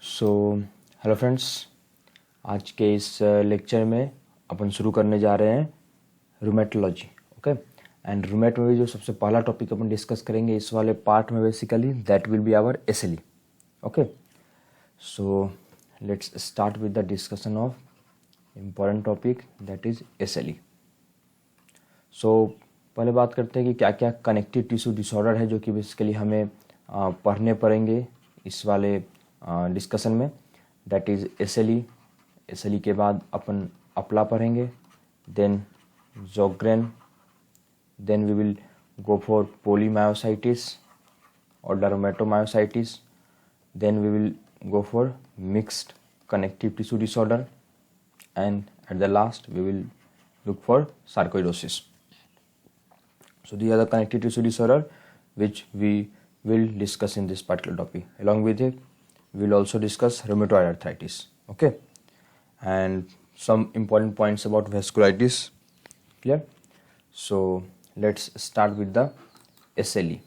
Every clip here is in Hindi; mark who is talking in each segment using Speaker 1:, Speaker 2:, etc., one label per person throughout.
Speaker 1: सो हेलो फ्रेंड्स, आज के इस लेक्चर में अपन शुरू करने जा रहे हैं रूमेटोलॉजी। ओके, एंड रूमेट में भी जो सबसे पहला टॉपिक अपन डिस्कस करेंगे इस वाले पार्ट में basically that will be our SLE. Okay, so let's start with the discussion of important topic that is SLE. सो पहले बात करते हैं कि क्या क्या कनेक्टिव टिश्यू डिसऑर्डर है जो कि बेसिकली हमें पढ़ने पड़ेंगे इस वाले डिस्कशन में। That is SLE. एसएलई के बाद अपन अपला पढ़ेंगे, then Sjogren, then we will go for polymyositis और dermatomyositis, then we will go for mixed connective tissue disorder, and at the last we will look for sarcoidosis. So these are the connective tissue disorder which we will discuss in this particular topic. Along with it we will also discuss rheumatoid arthritis, okay, and some important points about vasculitis. Clear? So let's start with the SLE.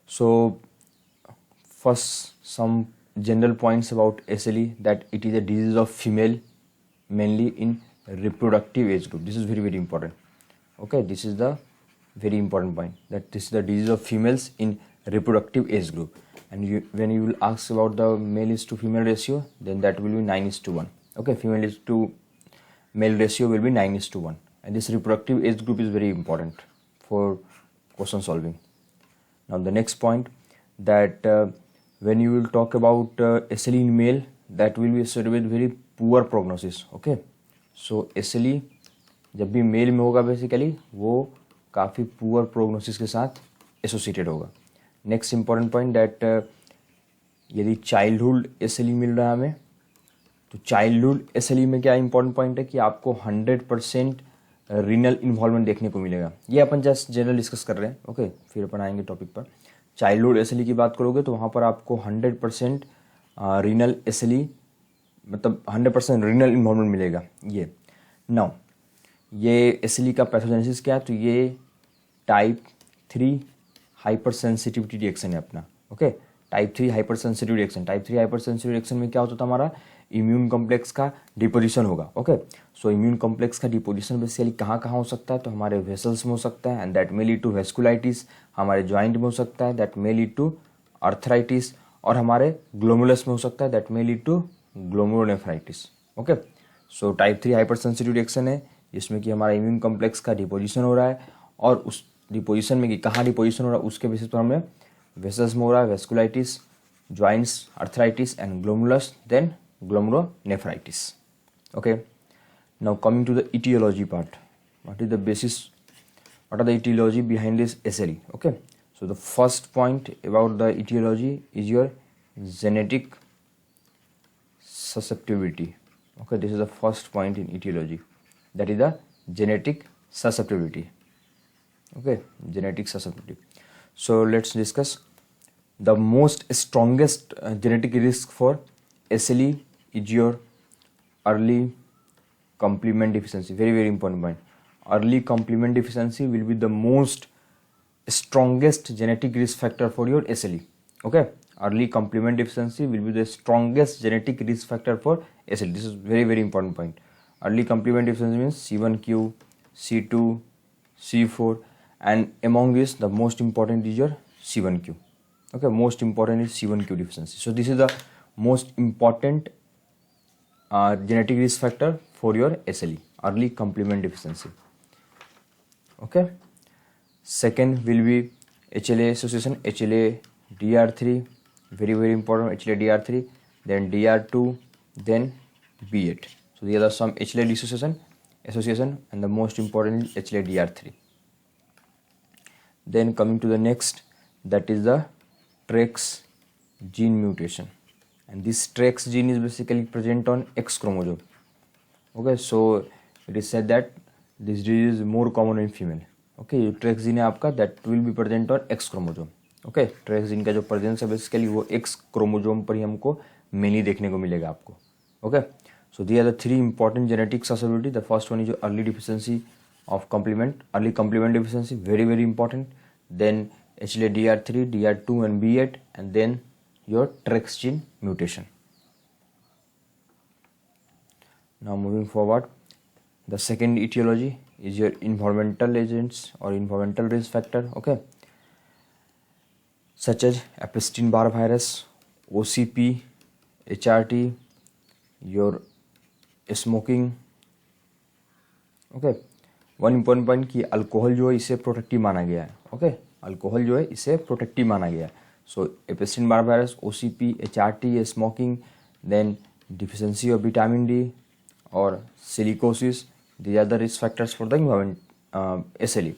Speaker 1: So first, some general points about SLE, that it is a disease of female, mainly in reproductive age group. This is very important. Okay, this is the very important point, that this is the disease of females in reproductive age group. And when you will ask about the male is to female ratio, then that will be 9:1. Okay, female is to male ratio will be 9:1, and this reproductive age group is very important for question solving. Now the next point, that when you will talk about SLE in male, that will be associated with very poor prognosis. Okay, so SLE जब भी मेल में होगा बेसिकली वो काफ़ी पुअर प्रोग्नोसिस के साथ एसोसिएटेड होगा. नेक्स्ट इंपॉर्टेंट पॉइंट, दैट यदि चाइल्डहुड SLE मिल रहा है हमें, तो चाइल्डहुड SLE में क्या इंपॉर्टेंट पॉइंट है कि आपको 100% रीनल इन्वॉल्वमेंट देखने को मिलेगा. ये अपन जस्ट जनरल डिस्कस कर रहे हैं. ओके, फिर अपन आएंगे टॉपिक पर. चाइल्डहुड SLE की बात करोगे तो वहाँ पर आपको 100% रीनल SLE, मतलब 100% रीनल इन्वॉल्वमेंट मिलेगा. ये नाउ ये SLE का पैथोजेनेसिस क्या है, तो ये टाइप 3 हाइपर सेंसिटिविटी रिएक्शन है अपना. Okay, type 3 hyper sensitive reaction. Type 3 hyper sensitive reaction में क्या होता था, हमारा इम्यून कॉम्प्लेक्स का डिपोजिशन होगा. ओके, सो इम्यून कॉम्प्लेक्स का डिपोजिशन बेसिकली कहाँ कहाँ हो सकता है, तो हमारे वेसल्स में हो सकता है, and that may lead to vasculitis. हमारे जॉइंट में हो सकता है, that may lead to arthritis. और हमारे ग्लोमुलस में हो सकता है, that may lead to glomerulonephritis. Okay, so type 3 hyper sensitive reaction है जिसमें कि हमारा इम्यून कॉम्प्लेक्स का डिपोजिशन हो रहा है, और उस डिपोजिशन में कि कहाँ डिपोजिशन हो रहा है उसके बेसिस पर हमें वेसल्स में हो रहा है vasculitis, joints, arthritis and glomerulus, then glomerulonephritis. Okay, now coming to the etiology part. What is the basis, what are the etiology behind this SLE? Okay, so the first point about the etiology is your genetic susceptibility. Okay, this is the first point in etiology, that is the genetic susceptibility. Okay, genetic susceptibility. So let's discuss the most strongest genetic risk for SLE is your early complement deficiency. Very important point. Early complement deficiency will be the most strongest genetic risk factor for your SLE. Okay, early complement deficiency will be the strongest genetic risk factor for SLE. This is very important point. Early complement deficiency means C1q, C2, C4, and among this the most important is your C1q. Okay, most important is C1q deficiency. So this is the most important genetic risk factor for your SLE, early complement deficiency. Okay, second will be HLA association, HLA DR3, very important, HLA DR3, then DR2, then B8. So these are some HLA association, and the most important is HLA DR3. Then coming to the next, that is the TREX gene mutation. And this TREX gene is basically present on X chromosome. Okay, so it is said that this disease is more common in female. Okay, TREX gene है आपका, that will be present on X chromosome. Okay, TREX gene का जो प्रेजेंस है बेसिकली वो X क्रोमोजोम पर ही हमको मेनली देखने को मिलेगा आपको. Okay, so these are the three important genetic susceptibility. The first one is your early deficiency of complement, early complement deficiency, very important. Then HLA DR3, DR2 and B8, and then your TREX gene mutation. Now moving forward, the second etiology is your environmental agents or environmental risk factor, okay, such as Epstein-Barr virus, OCP, HRT, your smoking, okay. One important point कि अल्कोहल जो है इसे प्रोटेक्टिव माना गया है, ओके, अल्कोहल जो है इसे प्रोटेक्टिव माना गया है. So Epstein Barr virus, OCP, HRT, smoking, then deficiency of vitamin D और silicosis, these are the risk factors for the environment SLE.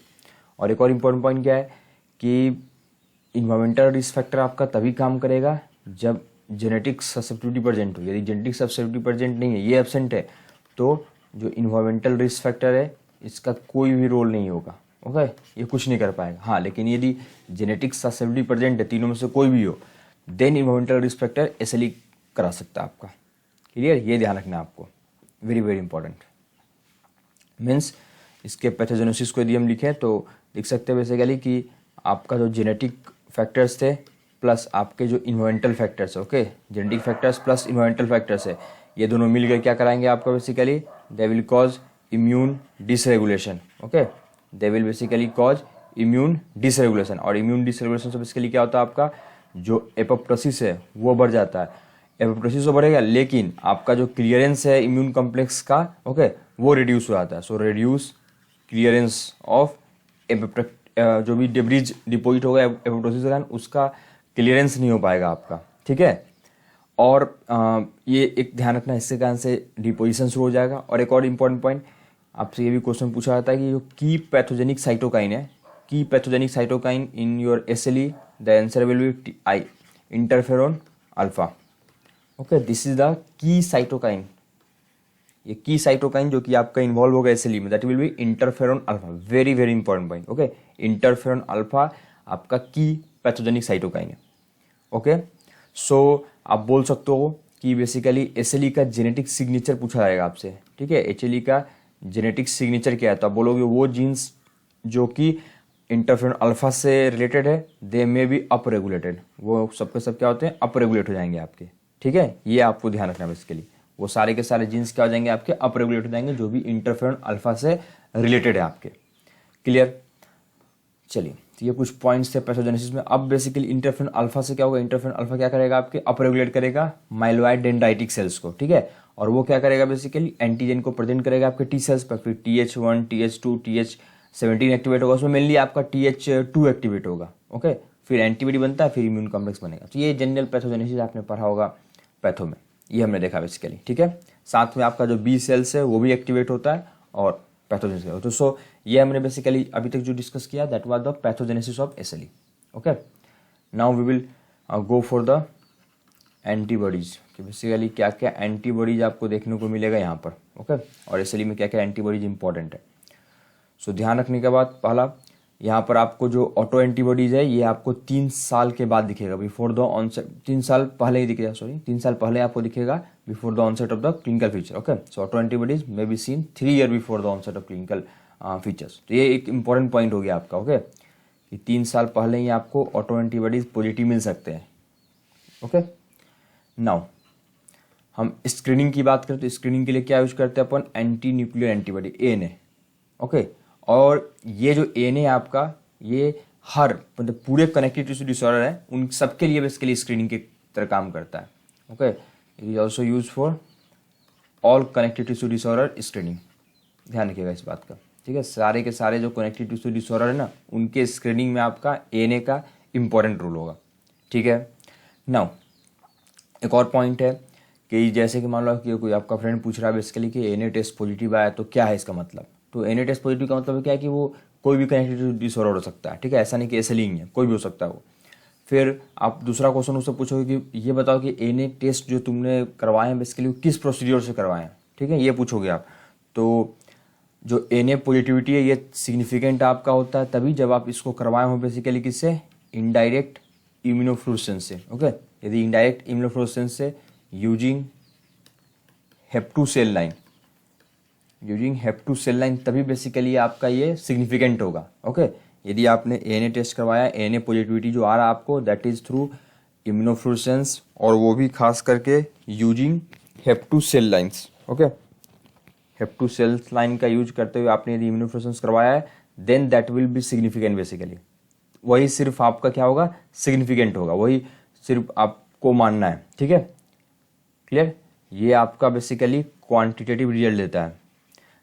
Speaker 1: और एक और इम्पोर्टेंट पॉइंट क्या है कि इन्वायरमेंटल रिस्क फैक्टर आपका तभी काम करेगा जब जेनेटिक ससेप्टिबिलिटी प्रेजेंट हो. यदि जेनेटिक ससेप्टिबिलिटी प्रेजेंट नहीं है, ये एब्सेंट है, तो जो इन्वायरमेंटल रिस्क फैक्टर है इसका कोई भी रोल नहीं होगा, ओके, ये कुछ नहीं कर पाएगा. हाँ, लेकिन यदि जेनेटिक ससेप्टिबिलिटी प्रेजेंट है, तीनों में से कोई भी हो, then environmental risk factor SLE करा सकता है आपका. क्लियर, ये ध्यान रखना है आपको, वेरी वेरी इंपॉर्टेंट. मीन्स इसके पैथोजेनेसिस को यदि हम लिखें तो लिख सकते हैं बेसिकली कि आपका जो जेनेटिक फैक्टर्स थे प्लस आपके जो इन्वायरमेंटल फैक्टर्स है, okay, genetic factors plus environmental factors है, ये दोनों मिलकर क्या कराएंगे आपका basically, they will cause immune dysregulation, okay, they will basically cause immune dysregulation. और इम्यून डिसरेगुलेशन से बेसिकली क्या होता है, आपका जो एपोप्टोसिस है वो बढ़ जाता है. एपोप्टोसिस तो बढ़ेगा लेकिन आपका जो क्लियरेंस है इम्यून कॉम्प्लेक्स का, ओके, वो रिड्यूस हो जाता है. सो रिड्यूस क्लियरेंस ऑफ जो भी डेब्रिज डिपोजिट होगा एपोप्टोसिस के कारण, उसका क्लियरेंस नहीं हो पाएगा आपका, ठीक है. और ये एक ध्यान रखना, इसके कारण से डिपोजिशन शुरू हो जाएगा. और एक और इम्पॉर्टेंट पॉइंट, आपसे ये भी क्वेश्चन पूछा जाता है कि जो की पैथोजेनिक साइटोकाइन है, key pathogenic cytokine in your SLE, the answer will be I, interferon alpha, okay, this is the key cytokine. ये की साइटोकाइन जो कि आपका इन्वॉल्व होगा SLE में, that will B interferon alpha. Very very important point, okay, interferon alpha आपका की पैथोजेनिक साइटोकाइन है, ओके. सो आप बोल सकते हो कि बेसिकली SLE का जेनेटिक सिग्नेचर पूछा जाएगा आपसे, ठीक है. SLE का जेनेटिक सिग्नेचर क्या है, तो आप बोलोगे वो जीन्स जो कि इंटरफेरॉन अल्फा से रिलेटेड है, दे मे बी अप रेगुलेटेड, वो सबके सब क्या होते हैं, अप रेगुलेट हो जाएंगे आपके, ठीक है. ये आपको ध्यान रखना है बेसिकली, वो सारे के सारे जीन्स क्या हो जाएंगे आपके, अप रेगुलेट हो जाएंगे, जो भी इंटरफेरॉन अल्फा से रिलेटेड है आपके. क्लियर. चलिए, तो ये कुछ पॉइंट्स थे पैथोजेनेसिस में. अब बेसिकली इंटरफेरॉन अल्फा से क्या होगा, इंटरफेरॉन अल्फा क्या करेगा आपके, अप रेगुलेट करेगा माइलोइड डेंड्राइटिक सेल्स को, ठीक है. और वो क्या करेगा बेसिकली, एंटीजन को प्रेजेंट करेगा आपके टी सेल्स पर. फिर TH1, TH2, TH17 एक्टिवेट होगा, उसमें मेनली आपका TH2 एक्टिवेट होगा, ओके. फिर एंटीबॉडी बनता है, फिर इम्यून कॉम्प्लेक्स बनेगा. तो ये जनरल पैथोजेनेसिस आपने पढ़ा होगा पैथो में, ये हमने देखा बेसिकली, ठीक है. साथ में आपका जो B सेल्स है वो भी एक्टिवेट होता है और पैथोजेनेसिस होता है. तो सो ये हमने बेसिकली अभी तक जो डिस्कस किया, that was the pathogenesis of SLE, okay. Now we will go for the antibodies, कि बेसिकली क्या क्या एंटीबॉडीज आपको देखने को मिलेगा यहाँ पर, ओके. और SLE में क्या क्या एंटीबॉडीज इंपॉर्टेंट है. सो ध्यान रखने के बाद पहला, यहाँ पर आपको जो ऑटो एंटीबॉडीज है ये आपको 3 साल के बाद दिखेगा, बिफोर द ऑनसेट, 3 साल पहले ही दिखेगा, सॉरी 3 साल पहले आपको दिखेगा, before the onset of the clinical feature, okay. So auto antibodies may be seen 3 year before the onset of clinical features. तो ये एक इंपॉर्टेंट पॉइंट हो गया आपका, ओके, कि 3 साल पहले ही आपको ऑटो एंटीबॉडीज पॉजिटिव मिल सकते हैं, ओके. नाउ हम स्क्रीनिंग की बात करें तो स्क्रीनिंग के लिए क्या यूज करते हैं अपन, anti nuclear antibody, ANA, okay. और ये जो ANA है आपका, ये हर मतलब पूरे कनेक्टिव टिश्यू डिसऑर्डर है उन सबके लिए बेसिकली स्क्रीनिंग की तरह काम करता है, okay. It is also use for all connective tissue disorder screening. ध्यान रखिएगा इस बात का, ठीक है. सारे के सारे जो कनेक्टिव टिश्यू डिसऑर्डर है ना, उनके स्क्रीनिंग में आपका ANA का इंपॉर्टेंट रोल होगा, ठीक है. नाउ एक और पॉइंट है कि जैसे कि मान लो कि कोई आपका फ्रेंड पूछ रहा है बेसिकली कि ANA टेस्ट पॉजिटिव आया तो क्या है इसका मतलब. तो ANA टेस्ट पॉजिटिव का मतलब क्या है कि वो कोई भी कनेक्टिव डिसऑर्डर हो सकता है, ठीक है. ऐसा नहीं कि SLE ही है, कोई भी हो सकता है वो. फिर आप दूसरा क्वेश्चन उससे पूछोगे कि ये बताओ कि ANA टेस्ट जो तुमने करवाए हैं बेसिकली किस प्रोसीड्योर से करवाए हैं, ठीक है, ये पूछोगे आप. तो जो ANA पॉजिटिविटी है ये सिग्निफिकेंट आपका होता है तभी जब आप इसको करवाए हो बेसिकली किससे, इनडायरेक्ट इम्यूनोफ्लुरेसेंस से, ओके. यदि इनडायरेक्ट इम्यूनोफ्लुरेसेंस से using HEp2 cell line, using HEp2 cell line, तभी बेसिकली आपका ये सिग्निफिकेंट होगा, ओके. यदि आपने ANA टेस्ट करवाया, ANA पॉजिटिविटी जो आ रहा है आपको, दैट इज थ्रू इम्यूनोफ्लुरेसेंस, और वो भी खास करके using HEp2 cell lines. Okay, HEp2 cell line का यूज करते हुए आपने यदि इम्यूनोफ्लुरेसेंस करवाया है, then that will be significant basically. वही सिर्फ आपका क्या होगा, सिग्निफिकेंट होगा, वही सिर्फ आपको मानना है। ठीक है, क्लियर। ये आपका बेसिकली क्वांटिटेटिव रिजल्ट देता है,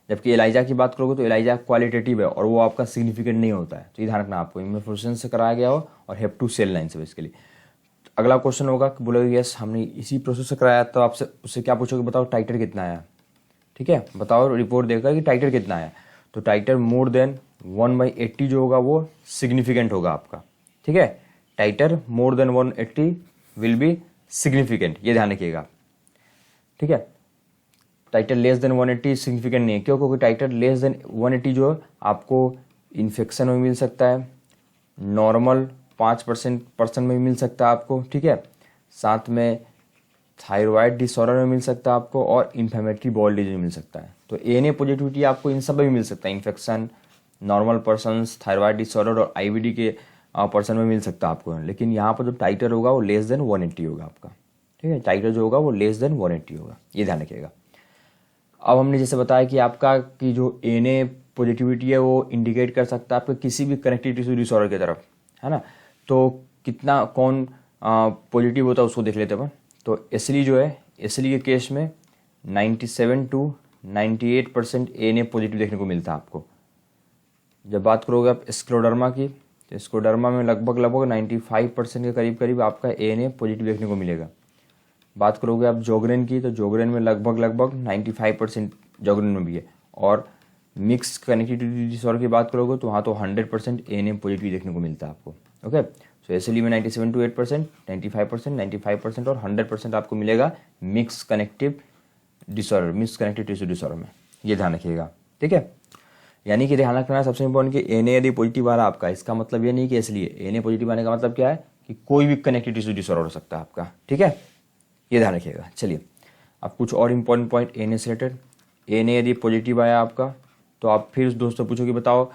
Speaker 1: जबकि एलाइजा की बात करोगे तो एलाइजा क्वालिटेटिव है और वो आपका सिग्निफिकेंट नहीं होता है। तो ये ध्यान रखना आपको, इम्यूनोफ्लुरेसेंस से कराया गया हो और हेप2 सेल लाइन से बेसिकली। अगला क्वेश्चन होगा कि बोलोगे यस हमने इसी प्रोसेस से कराया, तो आपसे उससे क्या पूछोगे, बताओ टाइटर कितना आया। ठीक है, बताओ रिपोर्ट देकर कि टाइटर कितना आया। तो टाइटर मोर देन 1/80 जो होगा वो सिग्निफिकेंट होगा आपका। ठीक है, titre more than 180 will be significant, ये ध्यान रखिएगा। ठीक है, टाइटर लेस देन 180 सिग्निफिकेंट नहीं है। क्यों? क्योंकि टाइटर लेस देन 180 जो है आपको इन्फेक्शन में मिल सकता है, नॉर्मल 5% में भी मिल सकता है आपको। ठीक है, साथ में थायराइड डिसऑर्डर में मिल सकता है आपको, और इन्फ्लेमेटरी बॉल डिजीज में मिल सकता है। तो एएनए पॉजिटिविटी आपको इन सब में भी मिल सकता है, infection, normal persons, thyroid disorder और आईबीडी के पर्सन में मिल सकता है आपको। लेकिन यहाँ पर जो टाइटर होगा वो लेस देन 180 होगा आपका। ठीक है, टाइटर जो होगा वो लेस देन 180 होगा, ये ध्यान रखिएगा। अब हमने जैसे बताया कि आपका कि जो एएनए पॉजिटिविटी है वो इंडिकेट कर सकता है आपके किसी भी कनेक्टिव टिश्यू डिसऑर्डर की तरफ, है ना। तो कितना कौन पॉजिटिव होता है उसको देख लेते हैं अपन। तो एसली जो है, एसली के केस में 97 to 98% एएनए पॉजिटिव देखने को मिलता है आपको। जब बात करोगे आप स्क्लेरोडर्मा की, तो स्क्लेरोडर्मा में लगभग 95% के करीब करीब आपका एएनए पॉजिटिव देखने को मिलेगा। बात करोगे आप जोगरेन की, तो जोगरेन में लगभग 95% जोगरेन में भी है। और मिक्स कनेक्टिविटी डिसऑर्डर की बात करोगे तो वहाँ तो 100% एएनए पॉजिटिव देखने को मिलता है आपको। ओके, सो एसएलई में 97 to 8%, 95% और 100% आपको मिलेगा mix connective disorder, mix connective tissue disorder में, ये ध्यान रखिएगा। ठीक है, यानी कि ध्यान रखना है सबसे इंपॉर्टेंट कि एएनए यदि पॉजिटिव आ रहा है आपका, इसका मतलब ये नहीं कि इसलिए एएनए पॉजिटिव आने का मतलब क्या है कि कोई भी कनेक्टिव टिश्यू डिसऑर्डर हो सकता है आपका। ठीक है, ये ध्यान रखिएगा। चलिए अब कुछ और इंपॉर्टेंट पॉइंट एएनए से रिलेटेड। एएनए यदि पॉजिटिव आया आपका, तो आप फिर उस दोस्त से पूछो कि बताओ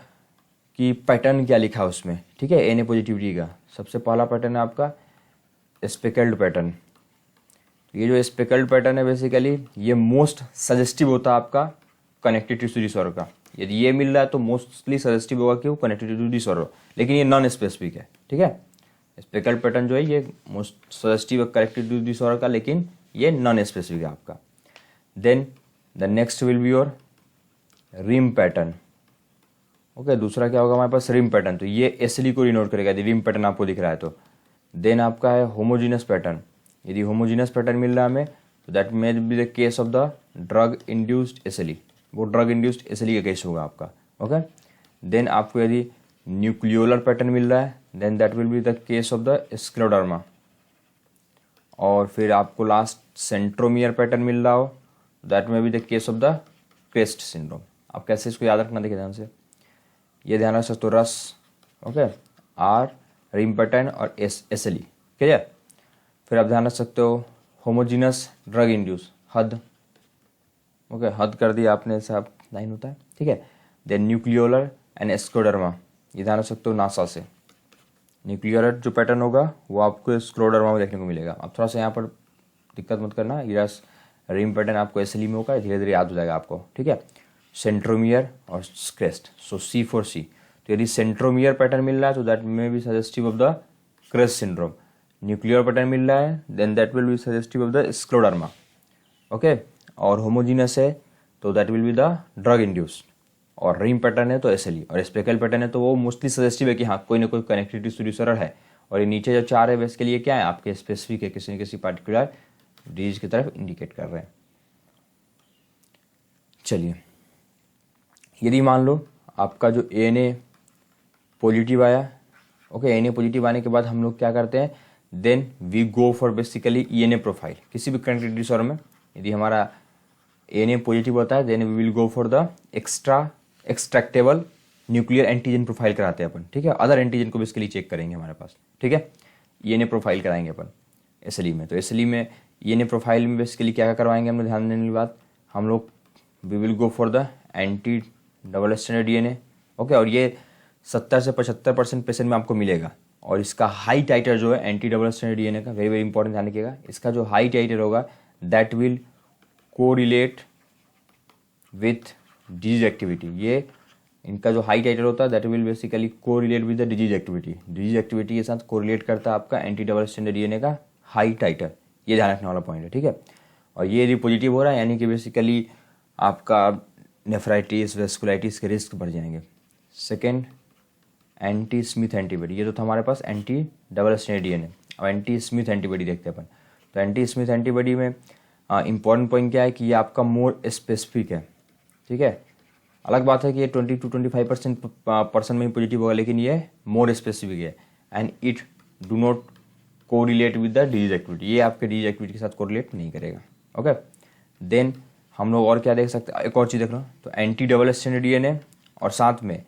Speaker 1: कि पैटर्न क्या लिखा है उसमें। ठीक है, एएनए पॉजिटिविटी का सबसे पहला पैटर्न है आपका स्पेकल्ड पैटर्न। ये जो स्पेकल्ड पैटर्न है बेसिकली ये मोस्ट सजेस्टिव होता है आपका कनेक्टिव टिश्यू डिसऑर्डर का। यदि ये मिल रहा है तो मोस्टली सजेस्टिव होगा कि वो कनेक्टिव टिश्यू डिसऑर्डर, लेकिन ये नॉन स्पेसिफिक है। ठीक है, स्पेकल्ड पैटर्न जो है ये मोस्ट सजेस्टिव है कनेक्टिव टिश्यू डिसऑर्डर का, लेकिन ये नॉन स्पेसिफिक है आपका। Then the next will be your rim pattern. Okay, दूसरा क्या होगा हमारे पास, रिम पैटर्न। तो ये एसली को डिनोट करेगा यदि रिम पैटर्न आपको दिख रहा है तो। देन आपका है होमोजीनस पैटर्न। यदि होमोजीनस पैटर्न मिल रहा है हमें तो that may be the case of the drug induced SLE, वो ड्रग इंड्यूस्ड एसली का केस होगा आपका। ओके, देन आपको यदि न्यूक्लियोलर पैटर्न मिल रहा है then that will be the case of the scleroderma. और फिर आपको लास्ट सेंट्रोमियर पैटर्न मिल रहा हो that may be the case of the CREST syndrome. आप कैसे इसको याद रखना, देखिए ध्यान से, ये ध्यान रख सकते हो रस, ओके, आर, रिम पैटर्न और एसली, क्लियर। फिर आप ध्यान रख सकते हो होमोजीनस ड्रग इंड्यूस, हद। ओके, हद कर दिया आपने, ऐसे आप लाइन होता है। ठीक है, देन न्यूक्लियोलर एंड स्क्लेरोडर्मा, ये ध्यान रख सकते हो नासा से। न्यूक्लियोलर जो पैटर्न होगा वो आपको स्क्लेरोडर्मा में देखने को मिलेगा। अब थोड़ा सा यहाँ पर दिक्कत मत करना, ये रिम पैटर्न आपको एसली में होगा, धीरे धीरे याद हो जाएगा आपको। ठीक है, सेंट्रोमियर और क्रेस्ट, सो सी फॉर सी। तो यदि सेंट्रोमियर पैटर्न मिल रहा है तो that may be suggestive of the CREST syndrome. Nuclear pattern मिल रहा है then that will be suggestive of the scleroderma. Okay, और होमोजीनस है तो that will be the drug induced, और रिम पैटर्न है तो एसएलई, और स्पेकल पैटर्न है तो वो मोस्टली सजेस्टिव है कि हाँ कोई ना कोई कनेक्टिव टिश्यू डिसऑर्डर है। और ये नीचे जो चार है वे इसके लिए क्या है, आपके स्पेसिफिक है, किसी न किसी पार्टिकुलर डिजीज की तरफ इंडिकेट कर रहे हैं। चलिए, यदि मान लो आपका जो एएनए पॉजिटिव आया, ओके, एएनए पॉजिटिव आने के बाद हम लोग क्या करते हैं, then we go for basically ENA profile. किसी भी कनेक्टिव डिसऑर्डर में यदि हमारा एएनए पॉजिटिव होता है then we will go for the extractable nuclear antigen profile कराते हैं अपन। ठीक है, अदर एंटीजन को भी इसके लिए चेक करेंगे हमारे पास। ठीक है, ईएनए प्रोफाइल कराएंगे अपन एसएलई में। तो एसएलई में ईएनए प्रोफाइल में बेसिकली क्या करवाएंगे हमने ध्यान देने की बात, हम लोग we will go for the anti double stranded DNA. Okay, और ये 70 से 75% पेशेंट में आपको मिलेगा। और इसका हाई टाइटर जो है एंटी डबल स्ट्रैंडेड डीएनए का, वेरी वेरी इंपॉर्टेंट ध्यान रखिएगा, इसका जो हाई टाइटर होगा that will correlate with disease activity. ये इनका जो हाई टाइटर होता है that will basically correlate with the disease activity, disease activity के साथ कोरिलेट करता है आपका एंटी डबल स्ट्रैंडेड डीएनए का हाई टाइटर। ये ध्यान रखने वाला पॉइंट है, ठीक है। और ये यदि पॉजिटिव हो रहा है यानी कि बेसिकली आपका नेफ्राइटिस वेस्कुलाइटिस के रिस्क बढ़ जाएंगे। सेकेंड, एंटी स्मिथ एंटीबॉडी, ये तो था हमारे पास एंटी डबल स्ट्रैंडेड डीएनए। अब एंटी स्मिथ एंटीबॉडी देखते हैं अपन। तो एंटी स्मिथ एंटीबॉडी में इंपॉर्टेंट पॉइंट क्या है कि ये आपका मोर स्पेसिफिक है, ठीक है। अलग बात है कि ये 20 to 25% पर्सन में ही पॉजिटिव होगा, लेकिन ये मोर स्पेसिफिक है and it do not correlate with the disease activity, ये आपके डिजीज एक्टिविटी के साथ कोरिलेट नहीं करेगा, ओके। देन हम लोग और क्या देख सकते हैं, एक और चीज़ देख लो, तो एंटी डबल स्ट्रैंडेड डीएनए और साथ में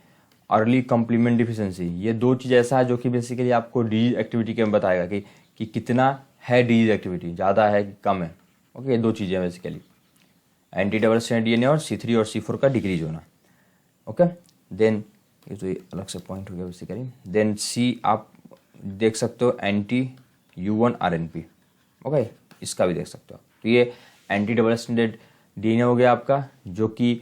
Speaker 1: अर्ली कम्प्लीमेंट डिफिशिएंसी, ये दो चीज़ ऐसा है जो कि बेसिकली आपको डिजीज एक्टिविटी के में बताएगा कि कितना है डिजीज एक्टिविटी, ज़्यादा है कि कम है, ओके। ये दो चीज़ें हैं basically, anti double stranded DNA और C3 और C4 का डिक्रीज होना, ओके। देन ये तो अलग से पॉइंट हो गया बेसिकली। देन सी आप देख सकते हो एंटी U1 RNP, ओके, इसका भी देख सकते हो। तो ये एंटी डबल स्ट्रैंडेड डीएनए हो गया आपका जो कि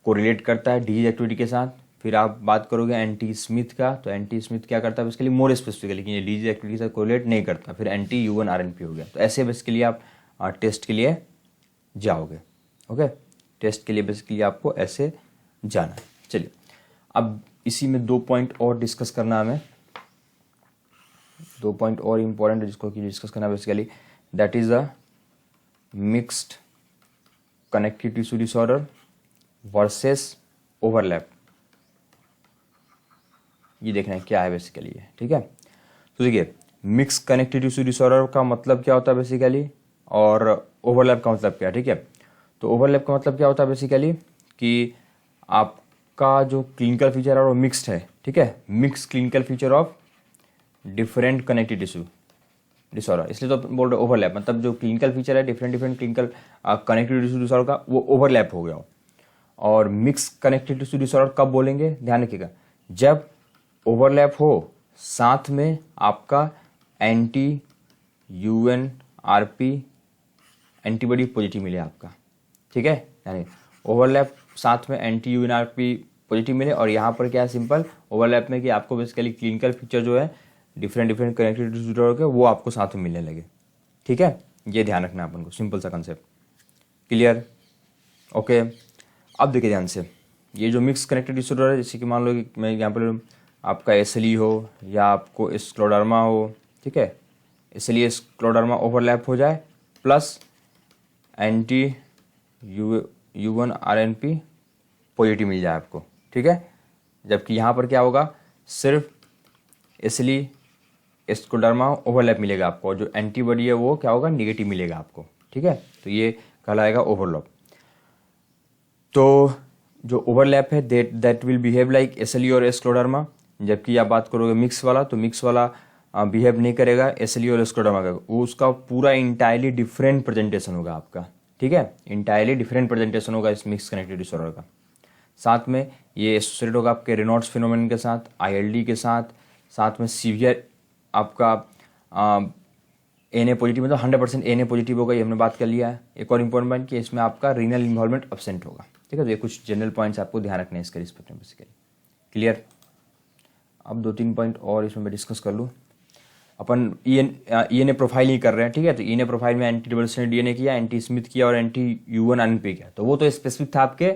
Speaker 1: कोरिलेट करता है डिजीज एक्टिविटी के साथ। फिर आप बात करोगे एंटी स्मिथ का, तो एंटी स्मिथ क्या करता है बेसिकली मोर स्पेसिफिक, लेकिन ये डिजीज एक्टिविटी के साथ कोरिलेट नहीं करता। फिर एंटी U1 RNP हो गया। तो ऐसे बेसिकली आप टेस्ट के लिए जाओगे, ओके। टेस्ट के लिए बेसिकली आपको ऐसे जाना है। चलिए अब इसी में 2 पॉइंट और डिस्कस करना है हमें, 2 पॉइंट और इम्पोर्टेंट है जिसको कि डिस्कस करना basically, that is a mixed connective tissue disorder versus overlap. ये देखना है क्या है बेसिकली ये, ठीक है। तो देखिए मिक्स कनेक्टिव टिश्यू डिसऑर्डर का मतलब क्या होता है बेसिकली, और ओवरलैप का मतलब क्या है, ठीक है। तो ओवरलैप का मतलब क्या होता है बेसिकली कि आपका जो क्लिनिकल फीचर है वो मिक्स्ड है, ठीक है, mix clinical feature of different connective tissue disorder, इसलिए तो बोल रहे ओवरलैप, मतलब जो क्लिनिकल फीचर है different clinical connective tissue disorder का वो ओवरलैप हो गया हो। और मिक्स कनेक्टिव टिश्यू डिसऑर्डर कब बोलेंगे, ध्यान रखिएगा, जब ओवरलैप हो साथ में आपका एंटी UNRP एंटीबॉडी पॉजिटिव मिले आपका, ठीक है। यानी ओवरलैप साथ में एंटी UNRP पॉजिटिव मिले, और यहाँ पर क्या है सिंपल ओवरलैप में कि आपको बेसिकली क्लिनिकल फीचर जो है डिफरेंट कनेक्टिव टिश्यू डिसऑर्डर के वो आपको साथ में मिलने लगे, ठीक है। ये ध्यान रखना है अपन को, सिंपल सा कंसेप्ट, क्लियर, ओके। अब देखिए ध्यान से, ये जो मिक्स कनेक्टिव डिसऑर्डर है, जैसे कि मान लो कि मैं एग्जाम्पल आपका SLE हो या आपको स्क्लेरोडर्मा हो, ठीक है, इसलिए स्क्लेरोडर्मा ओवरलैप हो जाए plus anti U1 RNP positive मिल जाए आपको, ठीक है। जबकि यहाँ पर क्या होगा, सिर्फ SLE स्क्लेरोडर्मा ओवरलैप मिलेगा आपको, और जो एंटीबॉडी है वो क्या होगा, निगेटिव मिलेगा आपको, ठीक है। तो ये कहलाएगा ओवरलैप। तो जो ओवरलैप है that will behave like SLE और स्क्लेरोडर्मा, जबकि आप बात करोगे मिक्स वाला, तो मिक्स वाला बिहेव नहीं करेगा SLE और स्क्लेरोडर्मा का, वो उसका पूरा इंटायरली डिफरेंट प्रेजेंटेशन होगा आपका, ठीक है, इंटायरली डिफरेंट प्रेजेंटेशन होगा इस मिक्स कनेक्टिव डिसऑर्डर का। साथ में ये एसोसिएटेड होगा आपके रेनॉल्ड्स फिनोमेनन के साथ, ILD के साथ में सीवियर आपका NA पॉजिटिव, मतलब 100% NA पॉजिटिव होगा, ये हमने बात कर लिया है। एक और इंपॉर्टेंट पॉइंट कि इसमें आपका रीनल इन्वॉल्वमेंट एब्सेंट होगा, ठीक है। तो ये कुछ जनरल पॉइंट्स आपको ध्यान रखने हैं इसके रिस्पेक्ट में बेसिकली, क्लियर। अब 2-3 पॉइंट और इसमें मैं डिस्कस कर लूँ। अपन ENA प्रोफाइल ही कर रहे हैं, ठीक है। तो ENA प्रोफाइल में एंटी डबल स्ट्रैंडेड डीएनए किया, एंटी स्मिथ किया और एंटी U1 RNP किया, तो वो तो स्पेसिफिक था आपके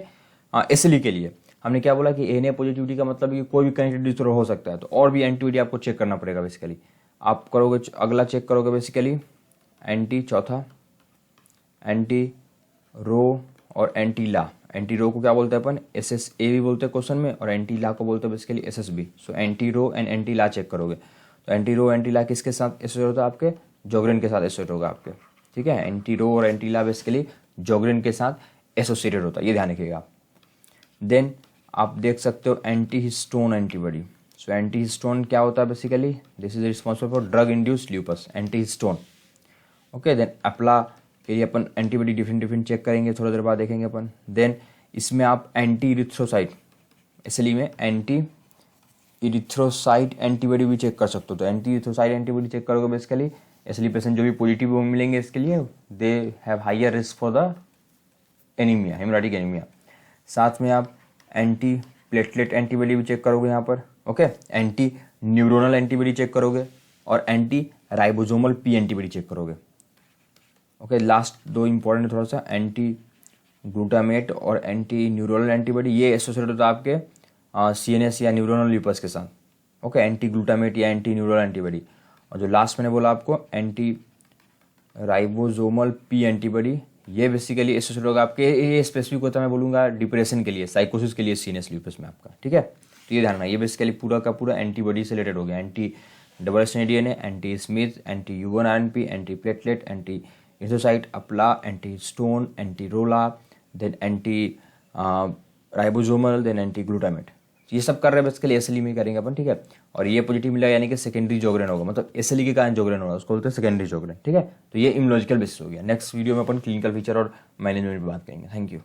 Speaker 1: SLE के लिए। हमने क्या बोला कि NA पॉजिटिविटी का मतलब कि कोई भी कनेक्टिव डिसऑर्डर हो सकता है, तो और भी एंटीबॉडी आपको चेक करना पड़ेगा बेसिकली। आप करोगे अगला चेक करोगे बेसिकली चौथा एंटी रो और एंटी ला। एंटी रो को क्या बोलते हैं अपन, SSA भी बोलते हैं क्वेश्चन में, और एंटी ला को बोलते हैं basically SSB। So anti Ro and anti La check करोगे, तो एंटी रो एंटी ला किसके साथ एसोसिएट होता है, आपके जोग्रेन के साथ एसोसिएट होगा आपके, ठीक है। एंटी रो और एंटी ला बेसिकली जोग्रेन के साथ एसोसिएटेड होता है, ये ध्यान रखिएगा आप। देन आप देख सकते हो anti histone antibody. So anti histone क्या होता है basically, this is responsible for drug induced lupus, anti histone, okay. Then APLA के लिए अपन एंटीबॉडी डिफरेंट चेक करेंगे, थोड़ी देर बाद देखेंगे अपन। देन इसमें आप एंटी इरिथ्रोसाइट, इसलिए में एंटी इरिथ्रोसाइट एंटीबॉडी भी चेक कर सकते हो। तो एंटी इरिथ्रोसाइट एंटीबॉडी चेक करोगे बेसिकली इसलिए पेशेंट जो भी पॉजिटिव मिलेंगे इसके लिए they have higher risk for the anaemia, haemolytic anaemia. साथ में आप एंटी प्लेटलेट एंटीबॉडी भी चेक करोगे यहाँ पर, okay. Anti neuronal antibody check करोगे और anti ribosomal P antibody check करोगे, ओके। लास्ट दो इंपॉर्टेंट थोड़ा सा, एंटी ग्लूटामेट और एंटी न्यूरोनल एंटीबॉडी, ये एसोसिएटेड होता है आपके CNS या न्यूरोनल ल्यूपस के साथ, ओके। एंटी ग्लूटामेट या एंटी न्यूरोनल एंटीबॉडी। और जो लास्ट मैंने बोला आपको एंटी राइबोसोमल पी एंटीबॉडी, ये बेसिकली एसोसिएटेड होगा आपके, ये स्पेसिफिक होता है मैं बोलूँगा डिप्रेशन के लिए, साइकोसिस के लिए CNS ल्यूपस में आपका, ठीक है। तो ये ध्यान रखना, ये बेसिकली पूरा का पूरा एंटीबॉडी से रिलेटेड हो गया। Anti double stranded DNA, anti Smith, anti U1RNP, anti platelet, anti erythrocyte, APLA, anti histone, anti Ro La, then anti ribosomal, then anti glutamate. ये सब कर रहे हैं बेसिकली SLE में करेंगे अपन, ठीक है। और ये पॉजिटिव मिला यानी कि सेकेंडरी जोग्रेन होगा, मतलब SLE के कारण जोग्रेन होगा, उसको बोलते हैं सेकेंडरी जोग्रेन, ठीक है। तो ये इम्यूनोलॉजिकल बेसिस हो गया। नेक्स्ट वीडियो में अपन क्लिनिकल फीचर और मैनेजमेंट पे बात करेंगे। Thank you.